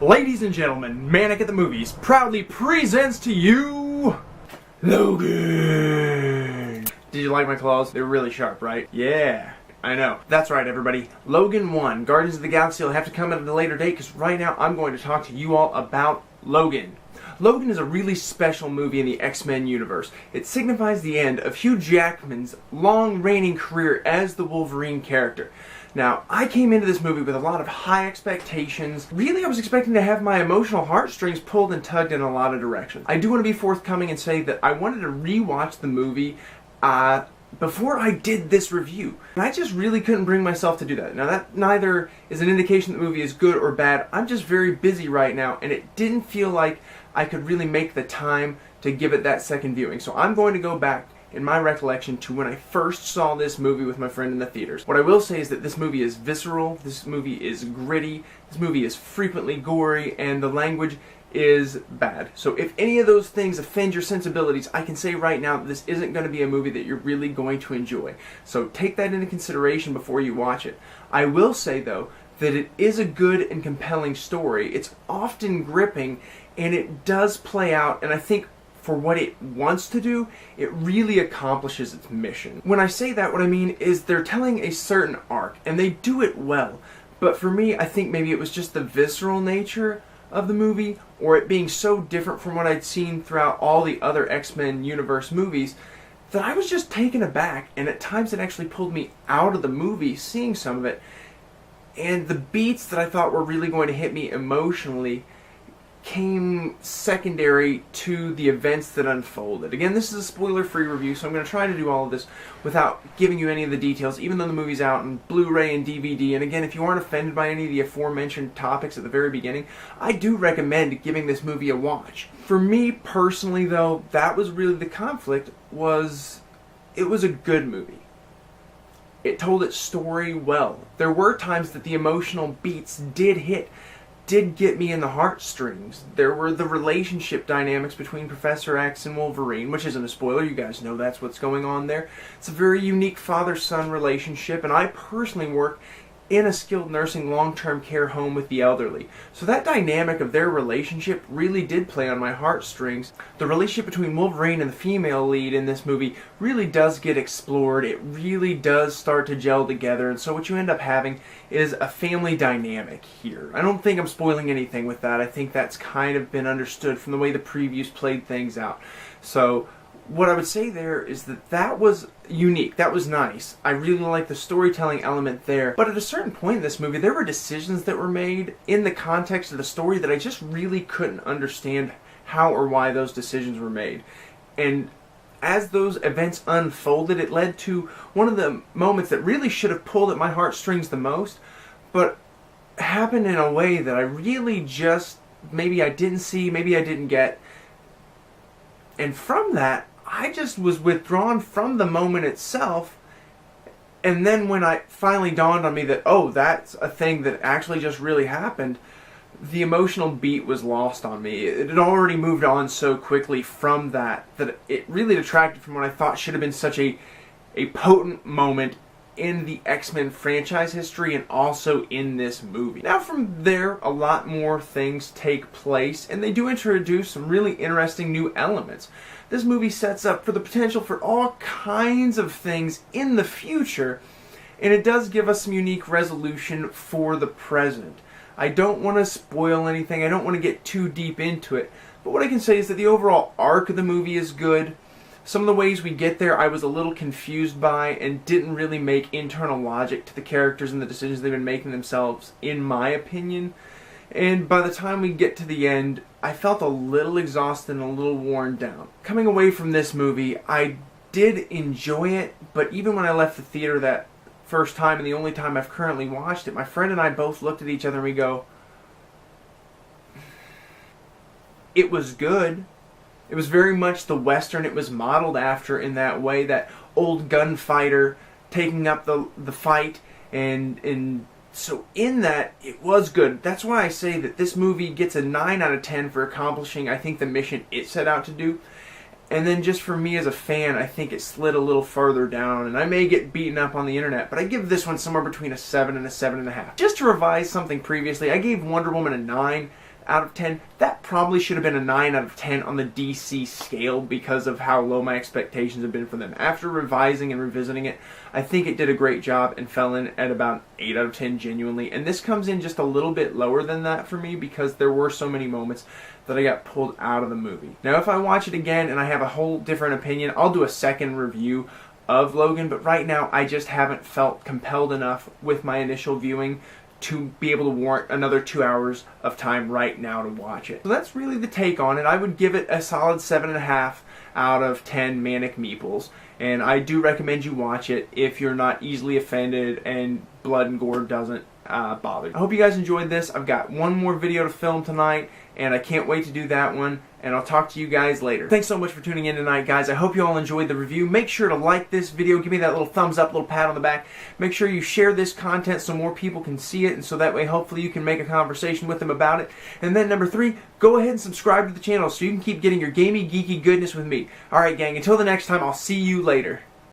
Ladies and gentlemen, Manic at the Movies proudly presents to you Logan! Did you like my claws? They were really sharp, right? Yeah, I know. That's right, everybody. Logan 1, Guardians of the Galaxy will have to come at a later date because right now I'm going to talk to you all about Logan. Logan is a really special movie in the X-Men universe. It signifies the end of Hugh Jackman's long-reigning career as the Wolverine character. Now, I came into this movie with a lot of high expectations. Really, I was expecting to have my emotional heartstrings pulled and tugged in a lot of directions. I do want to be forthcoming and say that I wanted to rewatch the movie before I did this review. And I just really couldn't bring myself to do that. Now, that neither is an indication that the movie is good or bad. I'm just very busy right now, and it didn't feel like I could really make the time to give it that second viewing. So I'm going to go back in my recollection to when I first saw this movie with my friend in the theaters. What I will say is that this movie is visceral, this movie is gritty, this movie is frequently gory, and the language is bad. So if any of those things offend your sensibilities, I can say right now that this isn't going to be a movie that you're really going to enjoy. So take that into consideration before you watch it. I will say, though, that it is a good and compelling story. It's often gripping, and it does play out, and I think for what it wants to do, it really accomplishes its mission. When I say that, what I mean is they're telling a certain arc, and they do it well. But for me, I think maybe it was just the visceral nature of the movie, or it being so different from what I'd seen throughout all the other X-Men universe movies, that I was just taken aback, and at times it actually pulled me out of the movie seeing some of it. And the beats that I thought were really going to hit me emotionally came secondary to the events that unfolded. Again, this is a spoiler-free review, so I'm going to try to do all of this without giving you any of the details, even though the movie's out on Blu-ray and DVD. And again, if you aren't offended by any of the aforementioned topics at the very beginning, I do recommend giving this movie a watch. For me personally, though, that was really the conflict, it was a good movie. It told its story well. There were times that the emotional beats did get me in the heartstrings. There were the relationship dynamics between Professor X and Wolverine, which isn't a spoiler, you guys know that's what's going on there. It's a very unique father-son relationship, and I personally work in a skilled nursing long-term care home with the elderly. So that dynamic of their relationship really did play on my heartstrings. The relationship between Wolverine and the female lead in this movie really does get explored. It really does start to gel together, and so what you end up having is a family dynamic here. I don't think I'm spoiling anything with that. I think that's kind of been understood from the way the previews played things out. So what I would say there is that was unique. That was nice. I really like the storytelling element there. But at a certain point in this movie, there were decisions that were made in the context of the story that I just really couldn't understand how or why those decisions were made. And as those events unfolded, it led to one of the moments that really should have pulled at my heartstrings the most, but happened in a way that I really just, maybe I didn't see, maybe I didn't get. And from that, I just was withdrawn from the moment itself, and then when I finally dawned on me that, oh, that's a thing that actually just really happened, the emotional beat was lost on me. It had already moved on so quickly from that it really detracted from what I thought should have been such a potent moment in the X-Men franchise history and also in this movie. Now from there, a lot more things take place, and they do introduce some really interesting new elements. This movie sets up for the potential for all kinds of things in the future, and it does give us some unique resolution for the present. I don't want to spoil anything, I don't want to get too deep into it, but what I can say is that the overall arc of the movie is good. Some of the ways we get there I was a little confused by and didn't really make internal logic to the characters and the decisions they've been making themselves, in my opinion. And by the time we get to the end, I felt a little exhausted and a little worn down. Coming away from this movie, I did enjoy it, but even when I left the theater that first time and the only time I've currently watched it, my friend and I both looked at each other and we go, it was good. It was very much the Western it was modeled after in that way, that old gunfighter taking up the fight, and so in that, it was good. That's why I say that this movie gets a 9 out of 10 for accomplishing, I think, the mission it set out to do. And then just for me as a fan, I think it slid a little further down, and I may get beaten up on the internet, but I give this one somewhere between a 7 and a 7.5. Just to revise something previously, I gave Wonder Woman a 9. out of 10. That probably should have been a 9 out of 10 on the DC scale because of how low my expectations have been for them. After revising and revisiting it, I think it did a great job and fell in at about 8 out of 10 genuinely. And this comes in just a little bit lower than that for me because there were so many moments that I got pulled out of the movie. Now, if I watch it again and I have a whole different opinion, I'll do a second review of Logan, but right now I just haven't felt compelled enough with my initial viewing to be able to warrant another 2 hours of time right now to watch it. So that's really the take on it. I would give it a solid 7.5 out of 10 Manic Meeples, and I do recommend you watch it if you're not easily offended and blood and gore doesn't bother you. I hope you guys enjoyed this. I've got one more video to film tonight, and I can't wait to do that one, and I'll talk to you guys later. Thanks so much for tuning in tonight, guys. I hope you all enjoyed the review. Make sure to like this video. Give me that little thumbs up, little pat on the back. Make sure you share this content so more people can see it, and so that way hopefully you can make a conversation with them about it. And then number 3, go ahead and subscribe to the channel so you can keep getting your gamey, geeky goodness with me. Alright, gang, until the next time, I'll see you later.